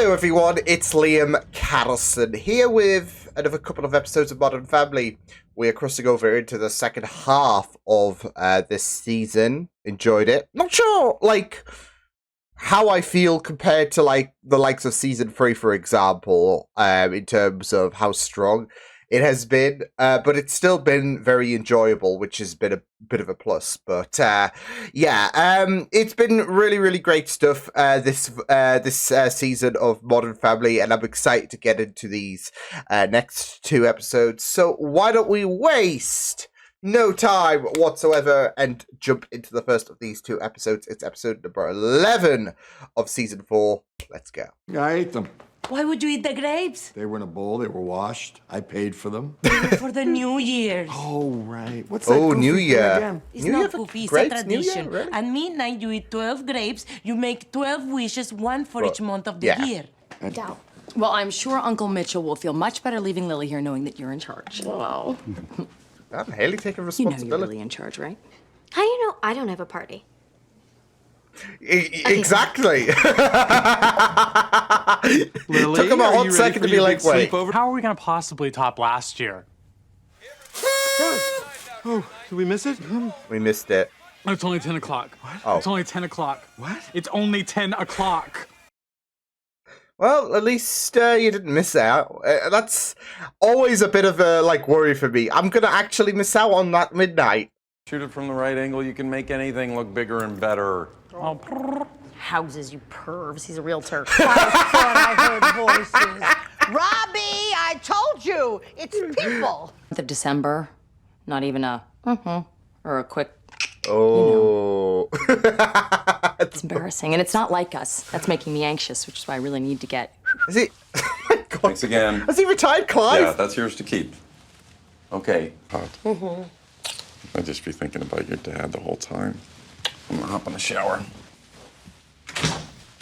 Hello everyone, it's Liam Catterson here with another couple of episodes of Modern Family. We are crossing over into the second half of this season. Enjoyed it. Not sure, how I feel compared to, the likes of Season 3, for example, in terms of how strong it has been, but it's still been very enjoyable, which has been a bit of a plus. But it's been really, really great stuff this season of Modern Family, and I'm excited to get into these next two episodes. So why don't we waste no time whatsoever and jump into the first of these two episodes? It's episode number 11 of season 4. Let's go. I ate them. Why would you eat the grapes? They were in a bowl. They were washed. I paid for them. For the New Year's. Oh, right. What's that? Oh, goofy New thing Year. again? It's New not Year goofy, it's grapes? a New Year? tradition. Really? At midnight, you eat 12 grapes. You make 12 wishes, one for each month of the yeah. year. Doubt. Well, I'm sure Uncle Mitchell will feel much better leaving Lily here knowing that you're in charge. Wow. I'm Haley taking You know responsibility. you're really in charge, right? How do you know I don't have a party? Exactly. Lily, Took him a are hot you second to ready for be your like, big wait. sleepover? How are we going to possibly top last year? Oh, did we miss it? We missed it. It's only 10 o'clock. What? Oh. It's only 10 o'clock. What? It's only 10 o'clock. Well, at least you didn't miss out. That's always a bit of a worry for me. I'm gonna actually miss out on that midnight. Shoot it from the right angle, you can make anything look bigger and better. Houses, you pervs. He's a realtor. I heard voices. Robbie, I told you, it's people. The December, not even a or a quick. Oh. It's embarrassing, and it's not like us. That's making me anxious, which is why I really need to get. Is he? Oh my God. Thanks again. Has he retired, Clive? Yeah, that's yours to keep. Okay. I'd just be thinking about your dad the whole time. I'm gonna hop in the shower.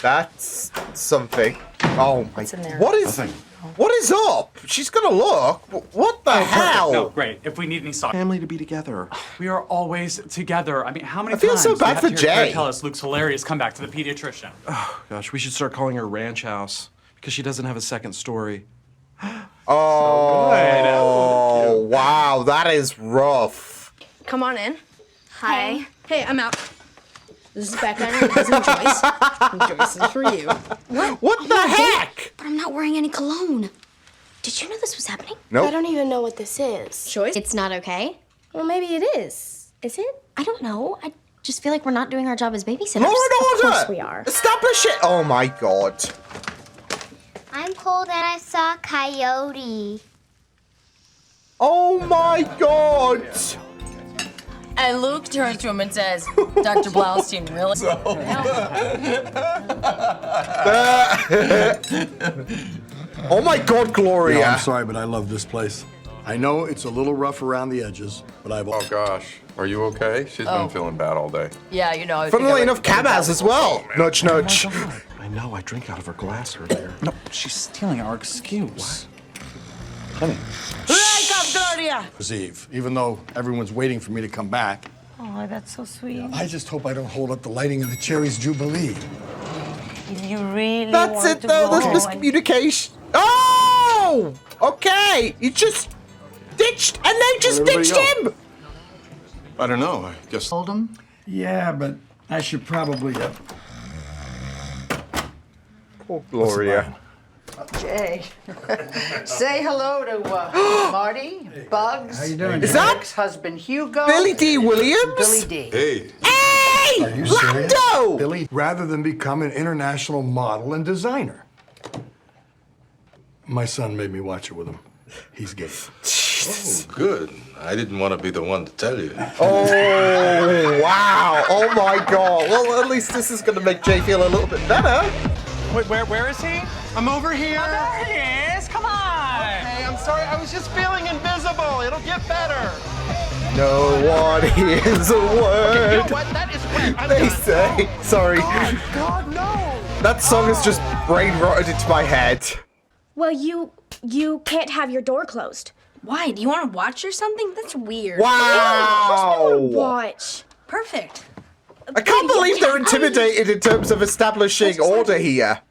That's something. Oh my. What's in there? What is? Nothing. What is up? She's gonna look. What the hell? No, great. If we need any socks. Family to be together. We are always together. I mean, how many I feel times so do you bad have for to hear Claire Jay. tell us Luke's hilarious comeback to the pediatrician? Gosh, we should start calling her Ranch House because she doesn't have a second story. Oh, wow, that is rough. Come on in. Hi. Hey, I'm out. This is Becca and her cousin Joyce. And Joyce is for you. What the heck? But I'm not wearing any cologne. Did you know this was happening? Nope. I don't even know what this is. Joyce? It's not okay. Well, maybe it is. Is it? I don't know. I just feel like we're not doing our job as babysitters. Law and order. Of course we are. Establish it. Oh my God. I'm cold and I saw a coyote. Oh my God. And Luke turns to him and says, Dr. Blaustein, really? Oh my God, Gloria. No, I'm sorry, but I love this place. I know it's a little rough around the edges, but I've... Oh gosh, are you okay? She's been feeling bad all day. Yeah, you know. Funnily enough, Cab has as well. Nudge, nudge. I know, I drank out of her glass earlier. No, she's stealing our excuse. Wake up, Gloria. Eve, even though everyone's waiting for me to come back. Oh, that's so sweet. I just hope I don't hold up the lighting of the Cherries Jubilee. If you really That's want it to though, go, there's miscommunication. Oh! Okay, you just ditched, and they just Where'd everybody ditched go? him! I don't know, I guess. Hold him. Yeah, but I should probably... Poor Gloria. Jay, say hello to Marty, Bugs, How you doing? Is that ex-husband Hugo, Billy D. Williams? Billy D. Hey, Hey! Are you serious? Lando! Billy, rather than become an international model and designer. My son made me watch it with him. He's gay. Jesus. good. I didn't want to be the one to tell you. Oh, wow. Oh my God. Well, at least this is going to make Jay feel a little bit better. Wait, where is he? I'm over here. There he is. Come on. Hey, I'm sorry, I was just feeling invisible. It'll get better. No one hears a word. You know what? That is wet. I'm They done. say. Sorry. God, no. That song is just brain rotted into my head. Well, you can't have your door closed. Why? Do you want to watch or something? That's weird. Wow. Watch. Perfect. I can't believe they're intimidated in terms of establishing order here.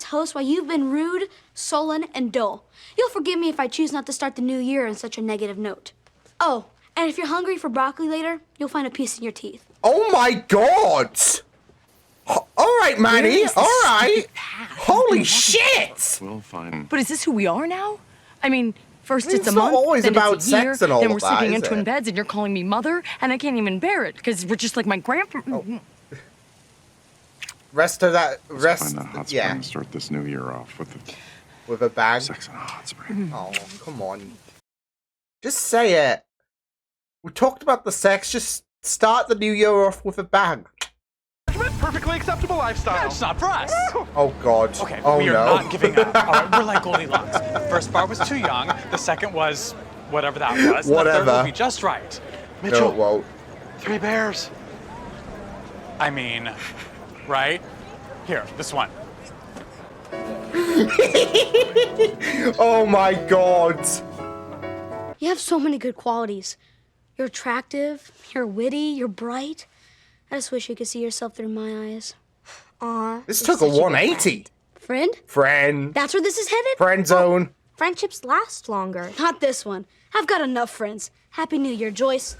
host while you've been rude, sullen, and dull. You'll forgive me if I choose not to start the new year on such a negative note. Oh, and if you're hungry for broccoli later, you'll find a piece in your teeth. Oh my god! All right, Manny. All right. Holy shit! We'll find. But is this who we are now? I mean, first it's a It's not month, always then about it's a year, sex and all then of we're that, sleeping is in twin it? beds, and you're calling me mother, and I can't even bear it because we're just like my grandpa. Rest of that. Let's Rest. find that hot Yeah. spring and start this new year off with the With a bag. sex in a hot spring. Oh, come on. Just say it. We talked about the sex. Just start the new year off with a bang. Perfectly acceptable lifestyle. It's not for us. Oh god. Okay, Oh we are no. not giving up. All right, we're like Goldilocks. The first bar was too young. The second was whatever that was. And the third Whatever. will be just right. No, Mitchell, it won't. 3 bears. I mean, right? Here, this one. Oh my god. You have so many good qualities. You're attractive, you're witty, you're bright. I just wish you could see yourself through my eyes. Aw. This you're took a such good 180. Friend? Friend. That's where this is headed? Friend zone. Friendships last longer. Not this one. I've got enough friends. Happy New Year, Joyce.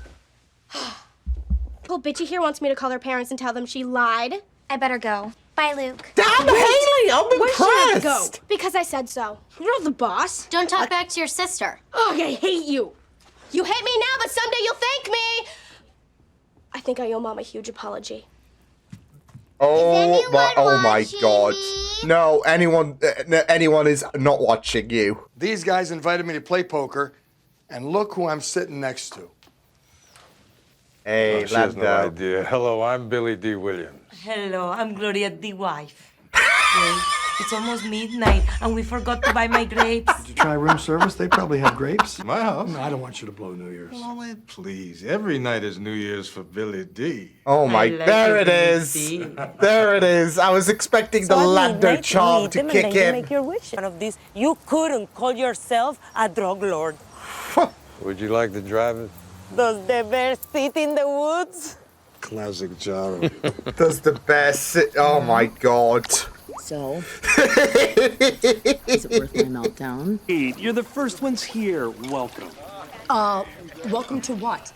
Little bitchy here wants me to call her parents and tell them she lied. I better go. Bye, Luke. Damn, Haley, I'm Where's she impressed. gonna go? Because I said so. You're not the boss. Don't talk back to your sister. Ugh, I hate you. You hate me now, but someday you'll thank me. I think I owe Mom a huge apology. Oh my, oh my watching god. me? No, anyone is not watching you. These guys invited me to play poker, and look who I'm sitting next to. Hey, She has no Lando. idea. Hello, I'm Billy D. Williams. Hello, I'm Gloria, the wife. Wait, it's almost midnight, and we forgot to buy my grapes. Did you try room service? They probably have grapes. My house? No, I don't want you to blow New Year's. Oh, man, please. Every night is New Year's for Billy D. Oh my, I like there it, it is. Lucy. There it is. I was expecting the Lando charm to kick in. your wish. One of these, you couldn't call yourself a drug lord. Would you like to drive it? Does the bear sit in the woods? Classic Jaro. Does the best. Oh my god. So, is it worth my meltdown? You're the first ones here. Welcome. Welcome to what?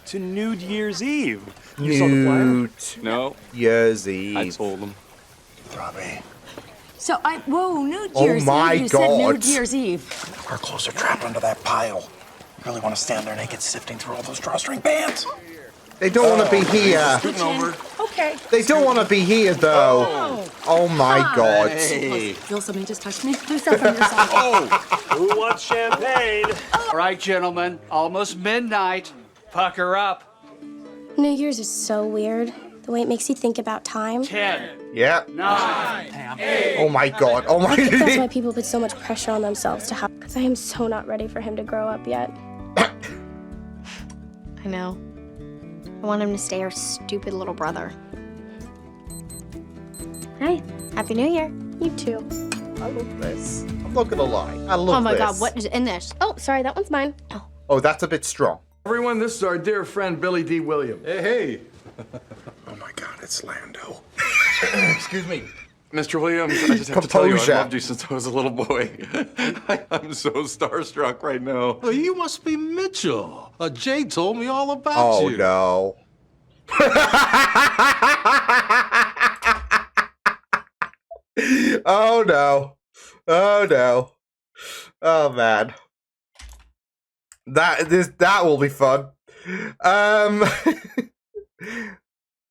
To New Year's Eve. Newt. No, Year's I Eve. told them. So New Oh Year's my Eve. You said New God. Year's Eve. Our clothes are trapped under that pile. Really want to stand there naked sifting through all those drawstring bands. They don't want to be here. Okay. They don't want to be here though. Oh my god. Feel something just touched me. Do something yourself. Who wants champagne? All right, gentlemen, almost midnight. Pucker up. New Year's is so weird. The way it makes you think about time. 10, Yeah. 9, Oh my god. Oh my. That's why people put so much pressure on themselves to have. Because I am so not ready for him to grow up yet. I know. I want him to stay our stupid little brother. Hey, Happy New Year. You too. I love this. I'm not gonna lie. I love Oh my this. god, what is in this? Oh, sorry, that one's mine. Oh. Oh, that's a bit strong. Everyone, this is our dear friend Billy D. Williams. Hey. Oh my God, it's Lando. Excuse me. Mr. Williams, I just have to tell you, Composure. I loved you since I was a little boy. I'm so starstruck right now. Oh, you must be Mitchell. Jay told me all about Oh you. no. Oh no. Oh no. Oh man. That will be fun.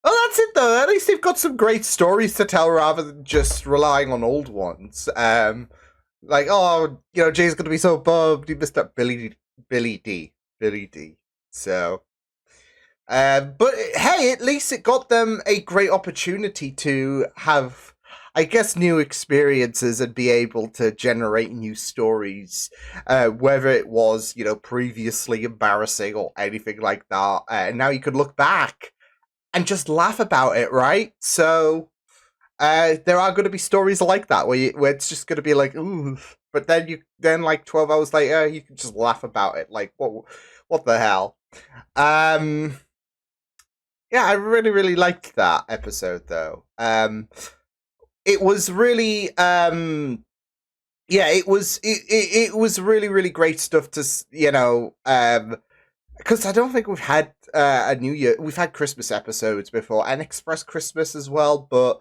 Oh, that's it though. At least they've got some great stories to tell rather than just relying on old ones. Like, oh, you know, Jay's gonna be so bummed he missed out Billy D. So, but hey, at least it got them a great opportunity to have, I guess, new experiences and be able to generate new stories, whether it was, you know, previously embarrassing or anything like that. And now you could look back and just laugh about it, right? So, there are going to be stories like that where it's just going to be like, ooh, but then like 12 hours later, you can just laugh about it. Like, what the hell? Yeah, I really, really liked that episode though. it was really it was really really great stuff to because I don't think we've had a New Year. We've had Christmas episodes before and Express Christmas as well, but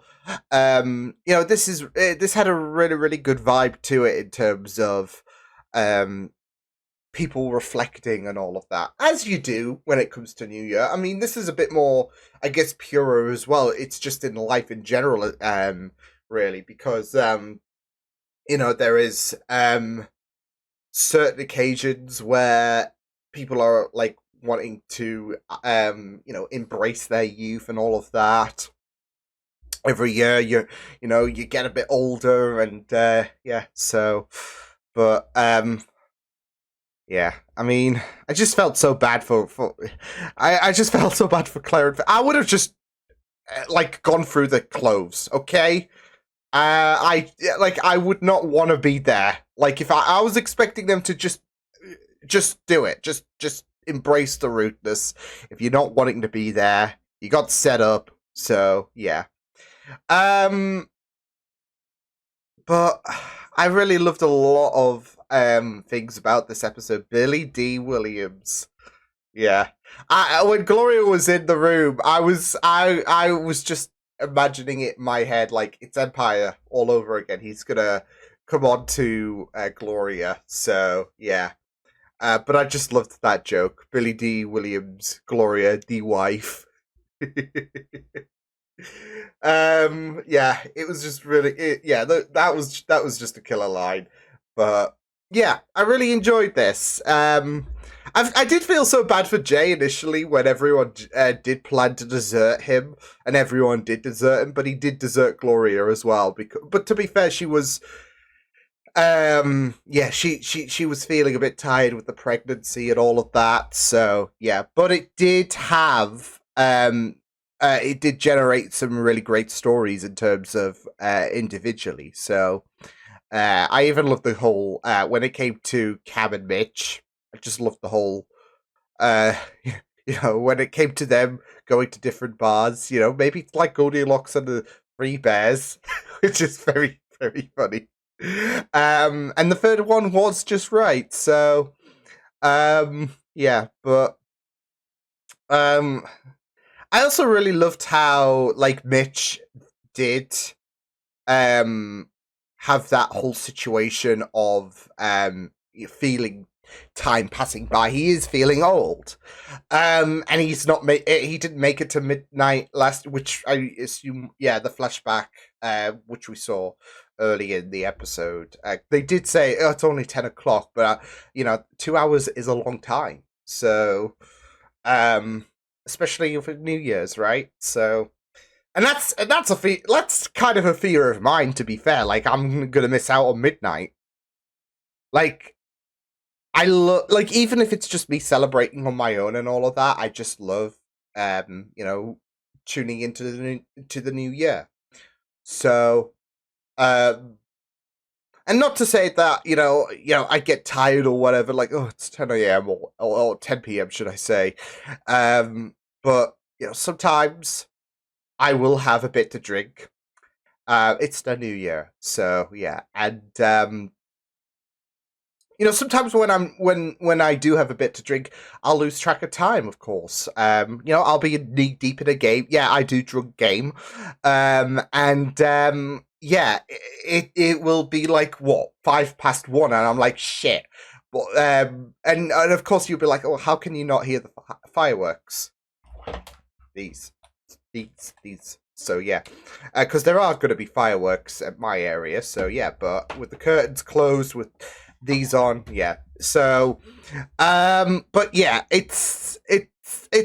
this had a really really good vibe to it in terms of people reflecting and all of that, as you do when it comes to New Year. I mean, this is a bit more, I guess, purer as well. It's just in life in general, really, because there is certain occasions where people are like wanting to embrace their youth and all of that. Every year you get a bit older and I mean, I just felt so bad I just felt so bad for Claire. I would have just gone through the clothes, okay? I would not want to be there. Like, if I was expecting them to just do it, just embrace the rudeness. If you're not wanting to be there, you got set up. So yeah, but I really loved a lot of things about this episode. Billy D. Williams. Yeah, when Gloria was in the room, I was just imagining it in my head like it's Empire all over again. He's gonna come on to Gloria. So yeah, but I just loved that joke. Billy D. Williams, Gloria, the wife. Yeah, it was just really that was just a killer line. But yeah, I really enjoyed this. I did feel so bad for Jay initially when everyone did plan to desert him, and everyone did desert him, but he did desert Gloria as well. But to be fair, she was she was feeling a bit tired with the pregnancy and all of that. So yeah, but it did have it did generate some really great stories in terms of individually. So I even loved the whole when it came to Cam and Mitch. I just loved the whole when it came to them going to different bars. Maybe it's like Goldilocks and the Three Bears, which is very very funny. And the third one was just right. So but I also really loved how Mitch did have that whole situation of feeling time passing by. He is feeling old, and he's not he didn't make it to midnight last, which I assume the flashback which we saw early in the episode. They did say it's only 10 o'clock, but 2 hours is a long time. So especially for New Year's, right? So, and that's kind of a fear of mine, to be fair. Like, I'm gonna miss out on midnight. Like, even if it's just me celebrating on my own and all of that, I just love tuning into the new year. So, and not to say that I get tired or whatever. Like, oh, it's 10 a.m. or 10 p.m. should I say? But sometimes I will have a bit to drink. It's the new year, so yeah, and sometimes when I do have a bit to drink, I'll lose track of time, of course. I'll be knee deep in a game. Yeah, I do drunk game. It will be like 1:05, and I'm like, shit. But and of course you'll be like, oh, how can you not hear the fireworks? These. So yeah, because there are going to be fireworks at my area. So yeah, but with the curtains closed, with these on, yeah. So, but yeah, it's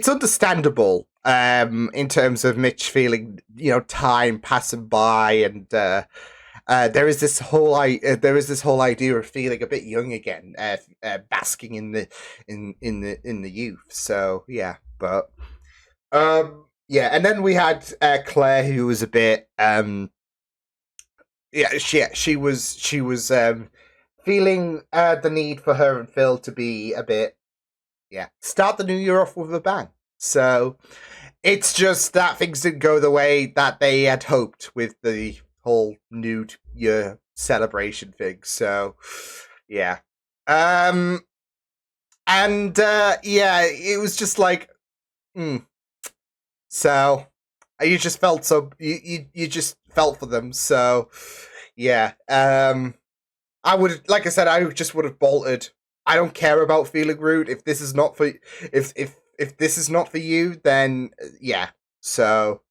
understandable. In terms of Mitch feeling, time passing by, and there is this whole idea of feeling a bit young again, basking in the youth. So yeah, but and then we had Claire, who was a bit she was feeling the need for her and Phil to be a bit start the new year off with a bang. So it's just that things didn't go the way that they had hoped with the whole nude year celebration thing. So, yeah. Yeah, it was just like, So, you just felt you just felt for them. So, yeah. I would, like I said, I just would have bolted. I don't care about feeling rude. If this is not for, if this is not for you, then yeah. So,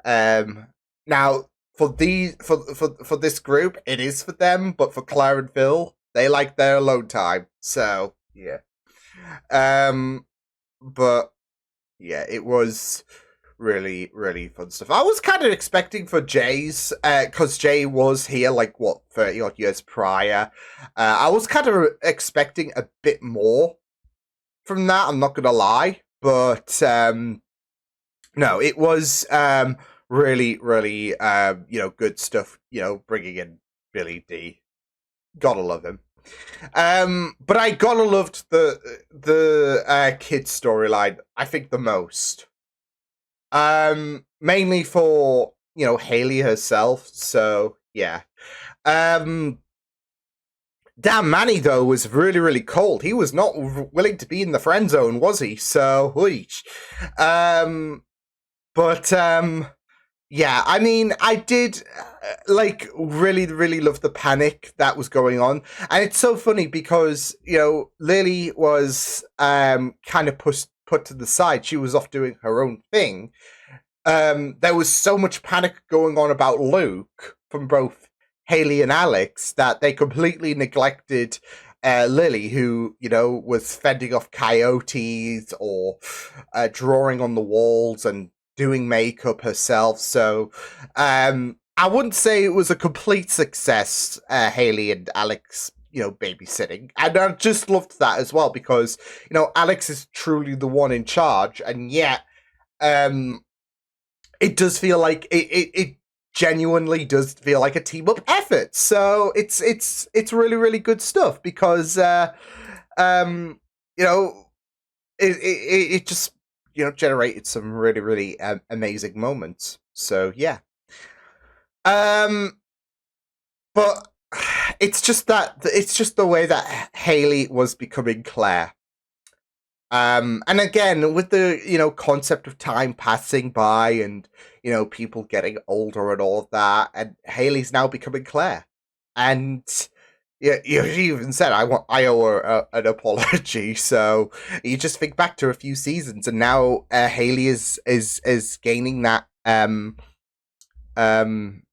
now for this group, it is for them. But for Claire and Phil, they like their alone time. So yeah. But yeah, it was really, really fun stuff. I was kind of expecting for Jay's, because Jay was here like what 30 odd years prior. I was kind of expecting a bit more from that. I'm not gonna lie, but no, it was really, really good stuff. Bringing in Billy D, gotta love him. But I gotta loved the kid storyline. I think the most. Mainly for, Haley herself, so yeah. Dan Manny, though, was really, really cold. He was not willing to be in the friend zone, was he? So, yeah, I mean, I did, really, really love the panic that was going on. And it's so funny because, Lily was, kind of put to the side. She was off doing her own thing. There was so much panic going on about Luke from both Haley and Alex that they completely neglected Lily, who, was fending off coyotes or drawing on the walls and doing makeup herself. So I wouldn't say it was a complete success, Haley and Alex babysitting. And I just loved that as well because, Alex is truly the one in charge, and yet it does feel like it genuinely does feel like a team up effort. So it's really, really good stuff because it just generated some really, really amazing moments. So yeah. But it's just the way that Haley was becoming Claire. And again, with the, concept of time passing by and, people getting older and all of that, and Haley's now becoming Claire. And yeah, she even said, I owe her an apology. So you just think back to a few seasons, and now Haley is gaining that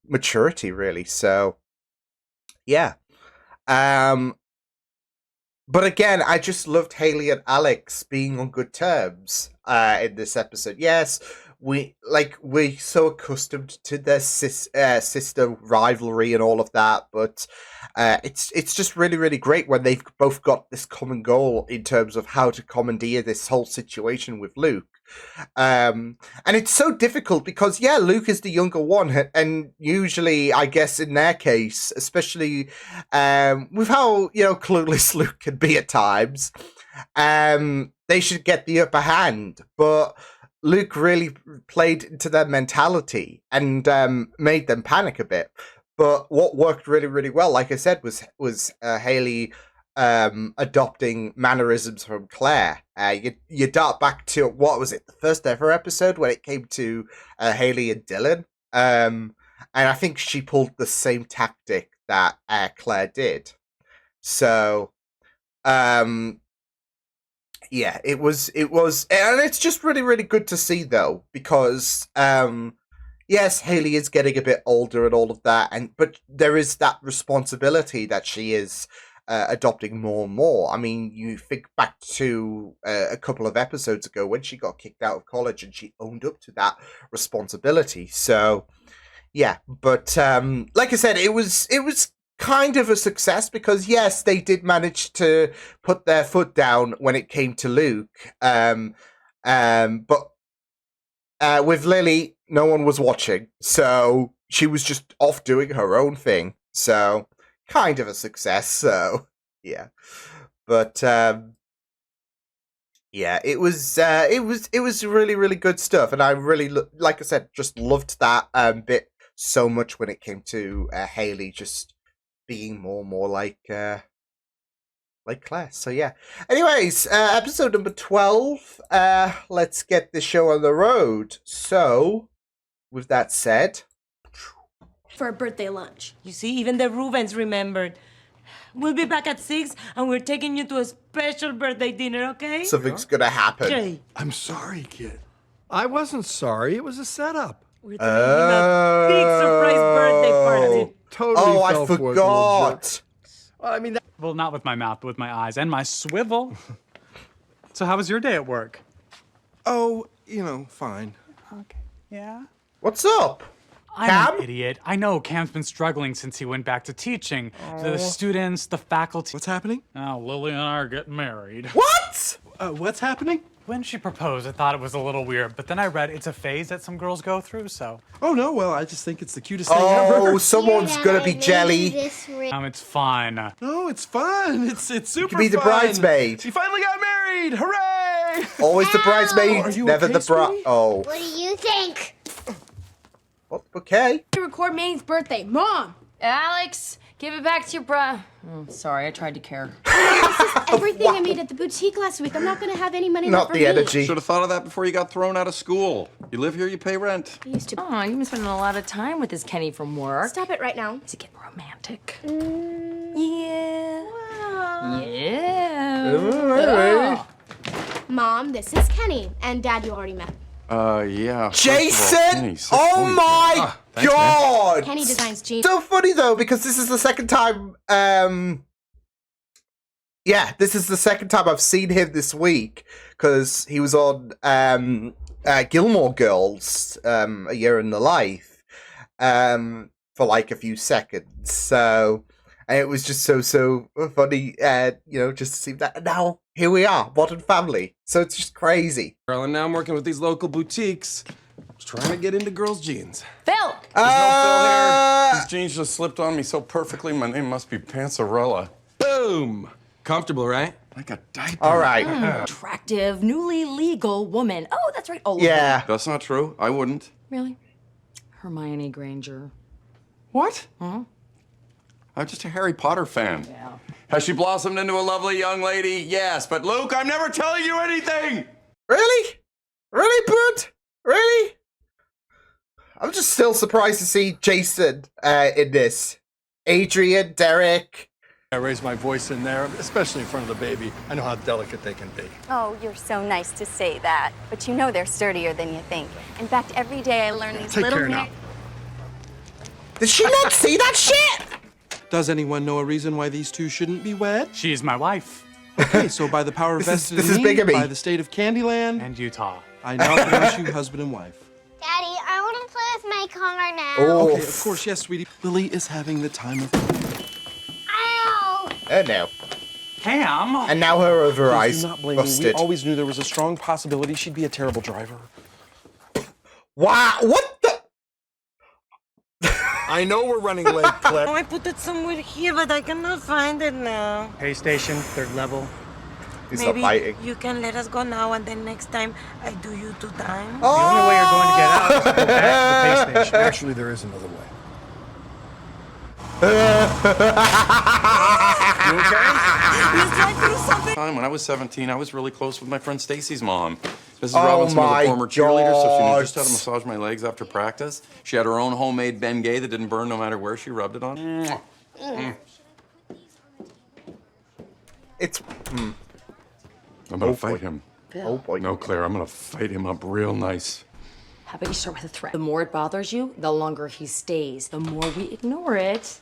maturity, really. So yeah. But again, I just loved Haley and Alex being on good terms in this episode. Yes, we're so accustomed to their sister rivalry and all of that, but it's just really, really great when they've both got this common goal in terms of how to commandeer this whole situation with Luke. And it's so difficult because Luke is the younger one, and usually I guess in their case, especially with how clueless Luke can be at times, they should get the upper hand, but Luke really played into their mentality and made them panic a bit. But what worked really, really well, like I said, was Haley adopting mannerisms from Claire. You dart back to, what was it, the first ever episode when it came to Haley and Dylan, and I think she pulled the same tactic that Claire did. So yeah, it was, and it's just really, really good to see though, because yes, Haley is getting a bit older and all of that, but there is that responsibility that she is adopting more and more. I mean, you think back to a couple of episodes ago when she got kicked out of college and she owned up to that responsibility. So yeah, but like I said, it was kind of a success because yes, they did manage to put their foot down when it came to Luke. But with Lily, no one was watching, so she was just off doing her own thing. So kind of a success. So yeah, but yeah, it was really, really good stuff, and I really like I said, just loved that bit so much when it came to Haley just being more and more like Claire. So yeah. Anyways, episode number 12. Let's get the show on the road. So, with that said, For a birthday lunch. You see, even the Rubens remembered. We'll be back at 6, and we're taking you to a special birthday dinner, okay? something's gonna happen. Okay. I'm sorry, kid. I wasn't sorry. It was a setup. We're throwing him a big surprise birthday party. Totally Oh, I fell for it, little jerk. forgot. Well, I mean, Well, not with my mouth, but with my eyes and my swivel. So how was your day at work? Oh, fine. Yeah? What's up? I'm Cam? an idiot. I know Cam's been struggling since he went back to teaching. The students, the faculty. What's happening? Oh, Lily and I are getting married. What? What's happening? When she proposed, I thought it was a little weird, but then I read it's a phase that some girls go through, so. Oh, no, well, I just think it's the cutest thing Oh, ever. someone's gonna be jelly. It's fun. No, it's fun. It's super You can be the fun. bridesmaid. She finally got married. Hooray! Always the Are bridesmaid, you never okay, the bride. sweetie? Oh. What do you think? Well, okay. To record Manny's birthday. Mom! Alex, give it back to your sorry, I tried to care. Everything I made at the boutique last week, I'm not gonna have any money left Not for the me. energy. Should have thought of that before you got thrown out of school. You live here, you pay rent. I used to. Oh, you've been spending a lot of time with this Kenny from work. Stop it right now. Is it getting romantic? Yeah. Yeah. Mom, this is Kenny. And Dad, you already met. Yeah. first of all, Jason! Kenny, so Oh funny. my Thanks, man. god! Kenny designs jeans. So funny though, because this is the second time this is the second time I've seen him this week, because he was on Gilmore Girls, A Year in the Life, for like a few seconds. So, and it was just so funny, just to see that. And now here we are, Modern Family. So it's just crazy. Girl, and now I'm working with these local boutiques. Just trying to get into girls' jeans. Phil! There's no Phil here. These jeans just slipped on me so perfectly. My name must be Panzarella. Boom! Comfortable, right? Like a diaper. All right. Attractive, newly legal woman. Oh, that's right. Oh, Yeah. That's not true. I wouldn't. Really? Hermione Granger. What? Huh? I'm just a Harry Potter fan. Yeah. Has she blossomed into a lovely young lady? Yes, but Luke, I'm never telling you anything! Really? Really, Bud? Really? I'm just still surprised to see Jason in this. Adrian, Derek. I raise my voice in there, especially in front of the baby. I know how delicate they can be. Oh, you're so nice to say that. But you know they're sturdier than you think. In fact, every day I learn these Take little care now. Did she not see that shit? Does anyone know a reason why these two shouldn't be wed? She's my wife. Okay, so by the power vested this in is me, bigamy. by the state of Candyland, And Utah. I now pronounce you husband and wife. Daddy, I want to play with my car now. Oh, Okay, of course, yes, sweetie. Lily is having the time of Ow! Oh no. Cam! And now her other Please eyes do not blame me. We busted. always knew there was a strong possibility she'd be a terrible driver. Wow, what the? I know we're running late, Clip. I put it somewhere here, but I cannot find it now. Pay station, third level. He's Maybe not biting. you can let us go now, and then next time I do you 2 times. The only way you're going to get out is to go back to the pay station. Actually, there is another way. You okay? Let's drive through something. Time when I was 17, I was really close with my friend Stacy's mom. Mrs. Oh Robinson was my a former cheerleader, so she knew just how God. to massage my legs after practice. She had her own homemade Bengay that didn't burn no matter where she rubbed it on. It's. I'm gonna fight him. Oh boy. No, Claire, I'm gonna fight him up real nice. How about you start with a threat? The more it bothers you, the longer he stays. The more we ignore it.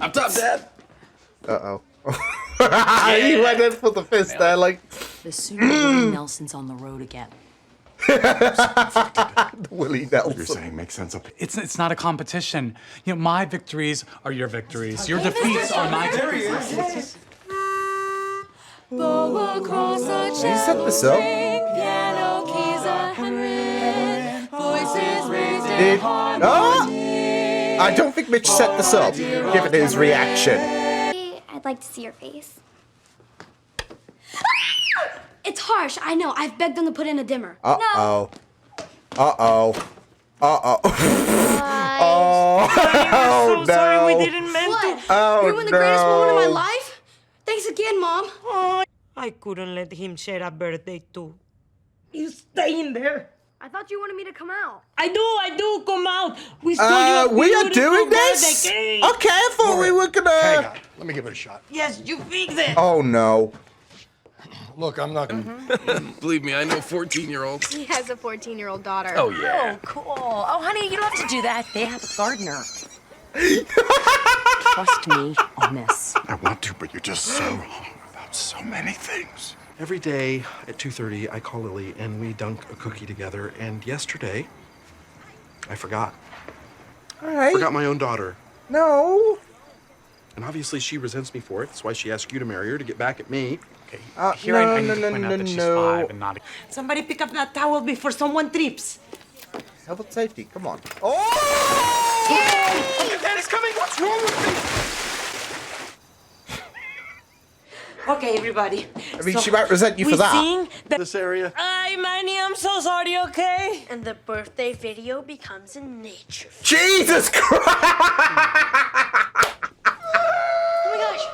Up top, Dad. Uh oh. He went in for the fist there, like. The sooner Willie Nelson's on the road again. Willie What Nelson. you're saying makes sense up. It's not a competition. You know, my victories are your victories. Your defeats are my defeats. Did you set this up? Did... Oh! I don't think Mitch set this up, given his reaction. I'd like to see your face. It's harsh, I know. I've begged them to put in a dimmer. Uh-oh. Uh-oh. Uh-oh. I'm so sorry, we didn't mean What? to. Oh, You ruined the greatest moment of my no. life? Thanks again, Mom. Oh, I couldn't let him share a birthday too. You stay in there. I thought you wanted me to come out. I do, come out. We stole you a We are beautiful doing this? birthday Okay, cake. I thought we were gonna... Hang on. Let me give it a shot. Yes, you fix it. Oh, no. Look, I'm not gonna... Believe me, I know 14-year-olds. He has a 14-year-old daughter. Oh, yeah. Oh, cool. Oh, honey, you don't have to do that. They have a gardener. Trust me on this. I want to, but you're just so wrong about so many things. Every day at 2:30, I call Lily and we dunk a cookie together. And yesterday, I forgot. All right. Forgot my own daughter. No. And obviously she resents me for it. That's why she asked you to marry her to get back at me. Okay, no, here I need no, to no, point no, out that she's no. 5 and not... Somebody pick up that towel before someone trips. Health and safety, come on. Oh! Daddy's coming! What's wrong with me? Okay, everybody. I mean, she might resent you for that. Sing the... This area? Hi, Manny, I'm so sorry, okay? And the birthday video becomes a nature. Jesus Christ! Oh my gosh,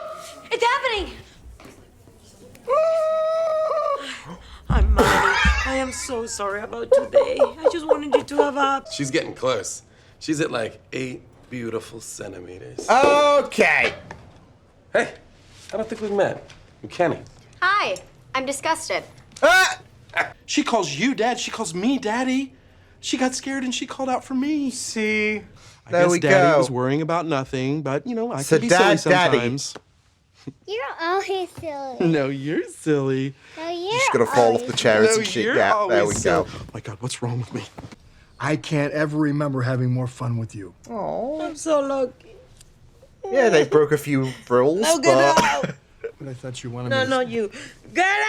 it's happening! I'm Manny. I am so sorry about today. I just wanted you to have a... She's getting close. She's at like 8 beautiful centimeters. Okay. Hey, I don't think we've met. I'm Kenny. Hi, I'm disgusted. She calls you dad. She calls me daddy. She got scared and she called out for me. See? I There guess we daddy go. was worrying about nothing, but you know, I So can be silly daddy. sometimes. You're always silly. No, you're silly. No, you're She's gonna fall off the chair and No, some shit. you're Yeah, there always we go. silly. Oh my God, what's wrong with me? I can't ever remember having more fun with you. Oh. I'm so lucky. Yeah, they broke a few rules, Now get but... out. But I thought you wanted No, me to... not you. Get out!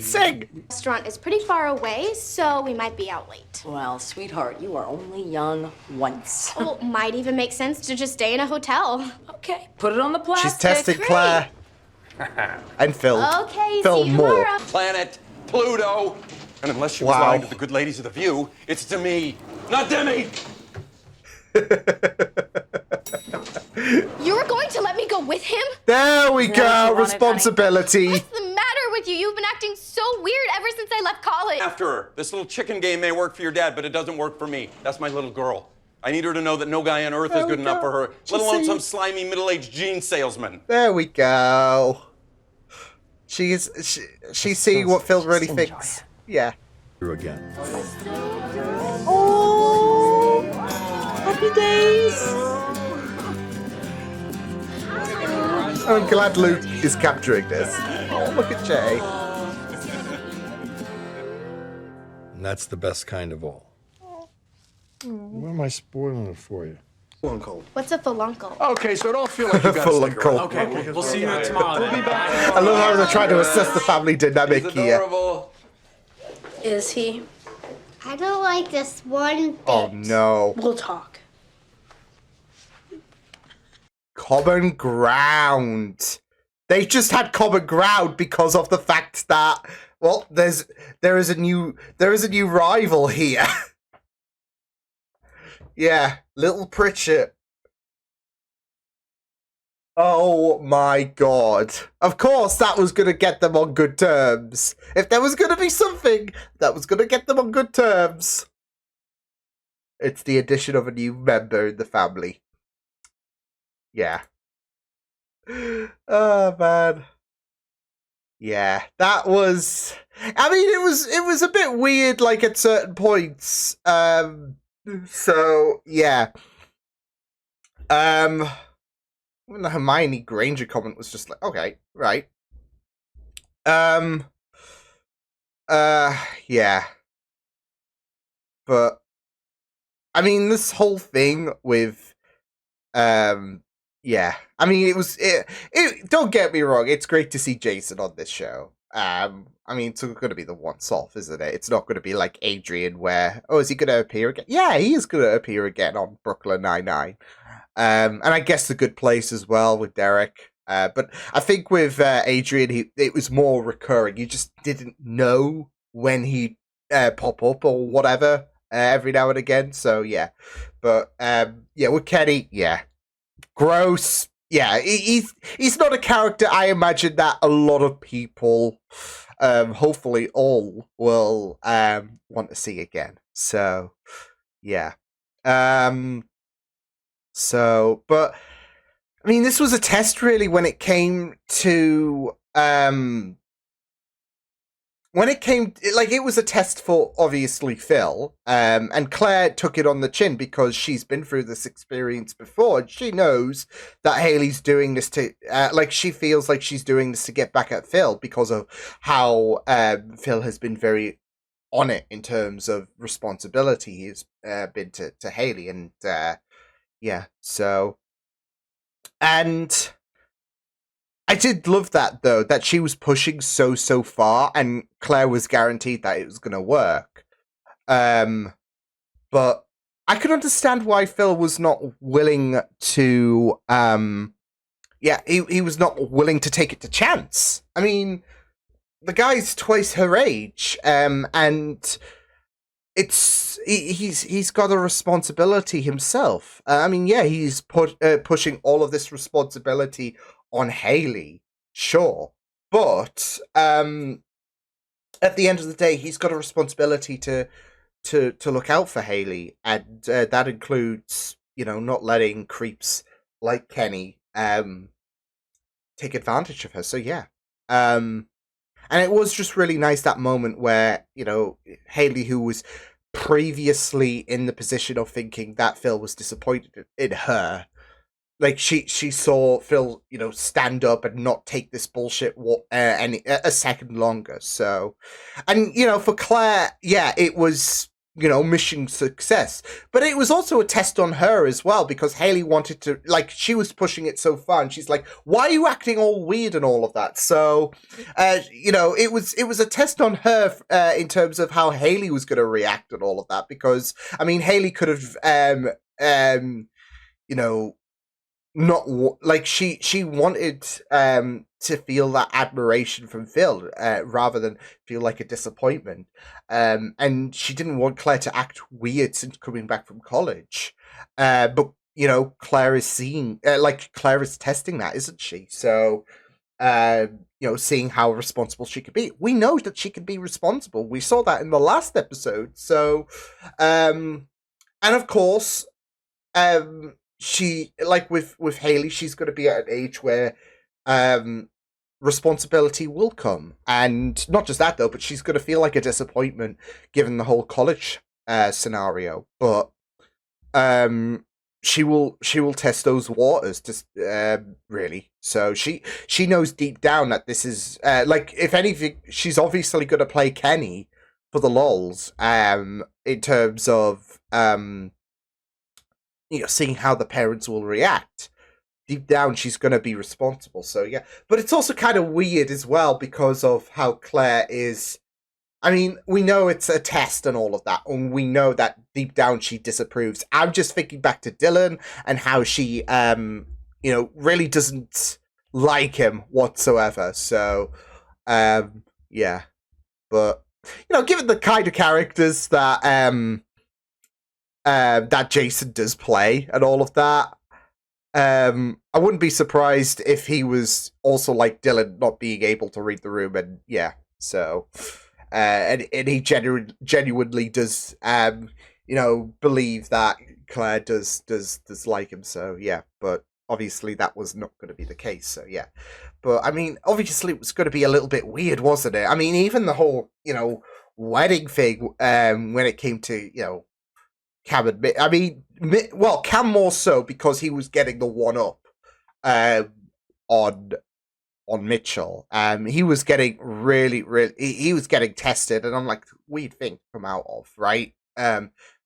Sing! Restaurant is pretty far away, so we might be out late. Well, sweetheart, you are only young once. Well, might even make sense to just stay in a hotel. Okay, put it on the plastic. She's tested Claire. And Phil. Okay, Phil see you more. tomorrow. Planet Pluto. And unless she was Wow. lying to the good ladies of the View, it's to me, not Demi. You were going to let me go with him? There we Yeah, go. she wanted, honey. Responsibility. What's the matter with you? You've been acting so weird ever since I left college. After her. This little chicken game may work for your dad, but it doesn't work for me. That's my little girl. I need her to know that no guy on earth is good enough for her, let alone some slimy middle-aged jean salesman. There we go. She's seeing what Phil really enjoy thinks. Yeah. You again. Oh, happy days. I'm glad Luke is capturing this. Oh, look at Jay. And that's the best kind of all. What am I spoiling it for you? Uncle. What's a faluncle? Okay, so don't feel like you gotta Full stick of around. coke. Okay, we'll see you tomorrow then. I love how they're trying to assess the family dynamic He's here. adorable. Is he? I don't like this one bit. Oh no. We'll talk. Common ground. They just had common ground because of the fact that, well, there is a new rival here. Yeah, little Pritchett. Oh my god. Of course that was gonna get them on good terms. If there was gonna be something that was gonna get them on good terms, it's the addition of a new member in the family. Yeah. Oh man. Yeah, that was, I mean, it was a bit weird, like, at certain points. So yeah. Even the Hermione Granger comment was just like, okay, right. Yeah. But I mean, this whole thing with yeah. I mean, it don't get me wrong, it's great to see Jason on this show. I mean, it's going to be the once-off, isn't it? It's not going to be like Adrian where, oh, is he going to appear again? Yeah, he is going to appear again on Brooklyn Nine-Nine. And I guess The Good Place as well with Derek. But I think with Adrian, it was more recurring. You just didn't know when he'd pop up or whatever every now and again. So yeah, but yeah, with Kenny, yeah, gross. Yeah, he's not a character I imagine that a lot of people, hopefully all, will want to see again. So yeah, so but I mean, this was a test really when it came to it was a test for obviously Phil, and Claire took it on the chin because she's been through this experience before, and she knows that Haley's doing this to, she feels like she's doing this to get back at Phil because of how Phil has been very on it in terms of responsibility he's been to Haley, and yeah, so, and I did love that though, that she was pushing so far, and Claire was guaranteed that it was going to work. But I could understand why Phil was not willing to. He was not willing to take it to chance. I mean, the guy's twice her age, and he's got a responsibility himself. I mean, yeah, he's pushing all of this responsibility on Haley, sure, but at the end of the day, he's got a responsibility to look out for Haley, and that includes, not letting creeps like Kenny take advantage of her. So yeah, and it was just really nice, that moment where Haley, who was previously in the position of thinking that Phil was disappointed in her, like she saw Phil, stand up and not take this bullshit a second longer. So, and for Claire, yeah, it was mission success, but it was also a test on her as well, because Haley wanted to, she was pushing it so far, and she's like, "Why are you acting all weird and all of that?" So, it was a test on her in terms of how Haley was going to react and all of that, because I mean, Haley could have not she wanted to feel that admiration from Phil rather than feel like a disappointment, and she didn't want Claire to act weird since coming back from college, but Claire is seeing Claire is testing that, isn't she? So seeing how responsible she could be. We know that she can be responsible. We saw that in the last episode. So and of course she, with Haley, she's going to be at an age where responsibility will come, and not just that though, but she's going to feel like a disappointment given the whole college scenario. But she will test those waters, just really. So she knows deep down that this is if anything, she's obviously going to play Kenny for the lols, in terms of seeing how the parents will react. Deep down, she's going to be responsible. So yeah, but it's also kind of weird as well because of how Claire is. I mean, we know it's a test and all of that, and we know that deep down she disapproves. I'm just thinking back to Dylan and how she, really doesn't like him whatsoever. So, yeah, but given the kind of characters that that Jason does play and all of that, I wouldn't be surprised if he was also like Dylan, not being able to read the room, and yeah, so and he genuinely does believe that Claire does like him, so yeah, but obviously that was not going to be the case, so yeah. But I mean, obviously it was going to be a little bit weird, wasn't it? I mean, even the whole wedding thing, when it came to Cam admit, I mean, well, Cam more so because he was getting the one up on Mitchell. He was getting really he was getting tested, and I'm like, weird thing to come out of, right?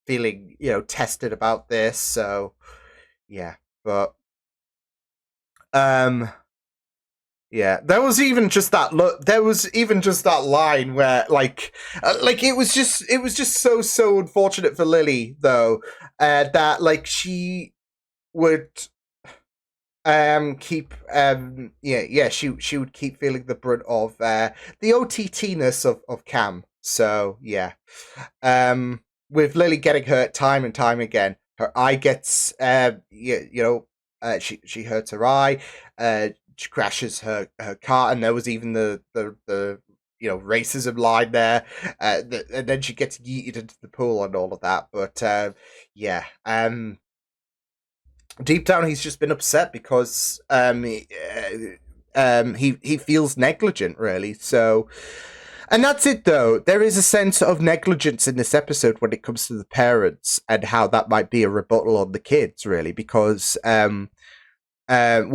Feeling tested about this, so yeah, but yeah, there was even just that look. There was even just that line where, it was just so unfortunate for Lily though, that she would keep she would keep feeling the brunt of the OTT-ness of Cam, So yeah, with Lily getting hurt time and time again, her eye gets she hurts her eye. She crashes her car, and there was even the racism line there. And then she gets yeeted into the pool and all of that. But deep down, he's just been upset because he feels negligent, really. So, and that's it, though. There is a sense of negligence in this episode when it comes to the parents and how that might be a rebuttal on the kids, really, because we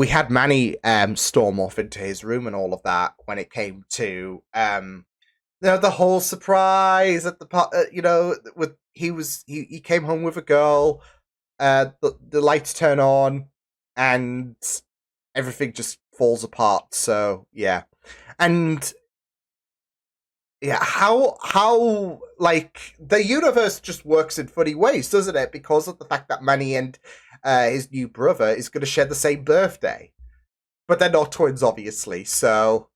had Manny storm off into his room and all of that when it came to the whole surprise at the with he came home with a girl. The lights turn on and everything just falls apart. So yeah, and yeah, how like the universe just works in funny ways, doesn't it? Because of the fact that Manny and his new brother is going to share the same birthday, but they're not twins, obviously. So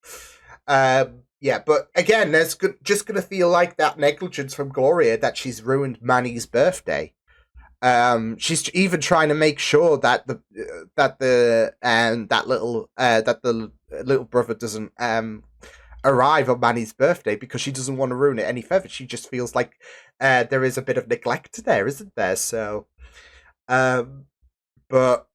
yeah, but again, there's just going to feel like that negligence from Gloria that she's ruined Manny's birthday. She's even trying to make sure that the little brother doesn't arrive on Manny's birthday because she doesn't want to ruin it any further. She just feels like there is a bit of neglect there, isn't there? So, but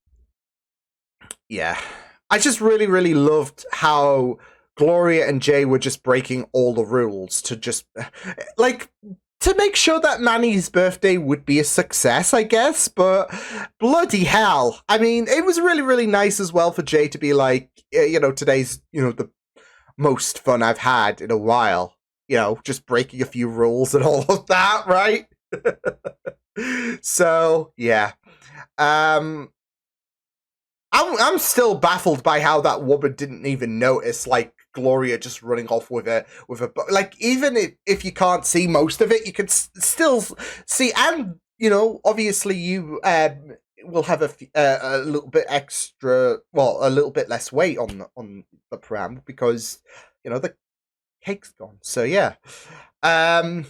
yeah, I just really, really loved how Gloria and Jay were just breaking all the rules to just to make sure that Manny's birthday would be a success, I guess. But bloody hell, I mean, it was really, really nice as well for Jay to be like, today's the most fun I've had in a while. Just breaking a few rules and all of that, right? So yeah, I'm still baffled by how that woman didn't even notice, Gloria just running off with a even if you can't see most of it, you can still see, and obviously you will have a little bit extra, a little bit less weight on the pram because the cake's gone. So yeah, didn't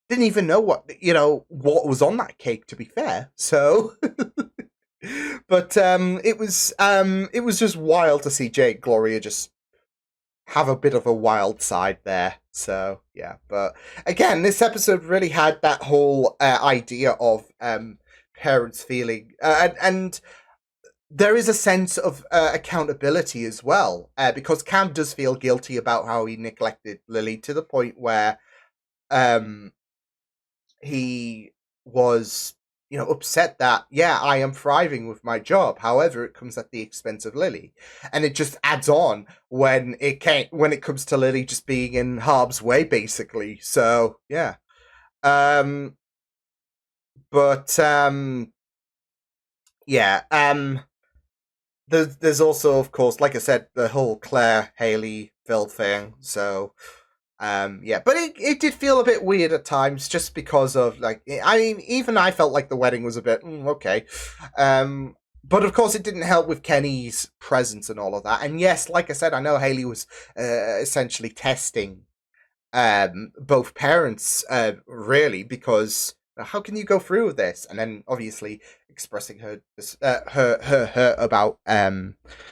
even know what was on that cake, to be fair. So. But it was just wild to see Jake Gloria just have a bit of a wild side there. So yeah, but again, this episode really had that whole idea of parents feeling and there is a sense of accountability as well, because Cam does feel guilty about how he neglected Lily to the point where he was upset that, I am thriving with my job. However, it comes at the expense of Lily. And it just adds on when it comes to Lily just being in harm's way, basically. So, yeah. There's also, of course, like I said, the whole Claire, Haley, Phil thing. So, but it did feel a bit weird at times just because of even I felt like the wedding was a bit okay. But of course it didn't help with Kenny's presence and all of that. And yes, like I said, I know Haley was essentially testing both parents really, because how can you go through with this? And then obviously expressing her about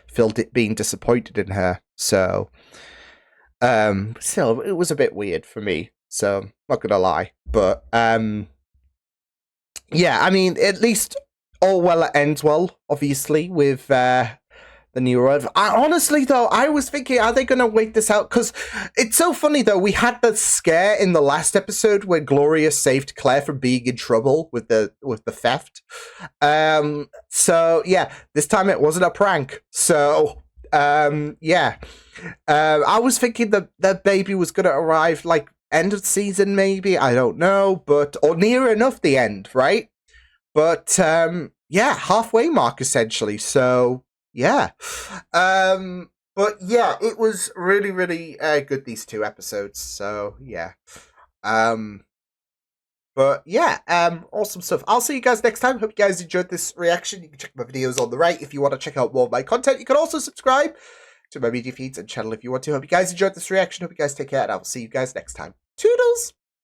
Phil being disappointed in her. So still, it was a bit weird for me, so not gonna lie. But yeah, I mean, at least all well that ends well, obviously, with the new road. Honestly, though, I was thinking, are they gonna wait this out? Because it's so funny, though. We had the scare in the last episode where Gloria saved Claire from being in trouble with the theft. So yeah, this time it wasn't a prank. So yeah. I was thinking that baby was going to arrive end of season, maybe, I don't know, or near enough the end, right? But yeah, halfway mark essentially. So yeah, but yeah, it was really, really good, these two episodes. So yeah, but yeah, awesome stuff. I'll see you guys next time. Hope you guys enjoyed this reaction. You can check my videos on the right if you want to check out more of my content. You can also subscribe to my media feeds and channel if you want to. Hope you guys enjoyed this reaction. Hope you guys take care, and I will see you guys next time.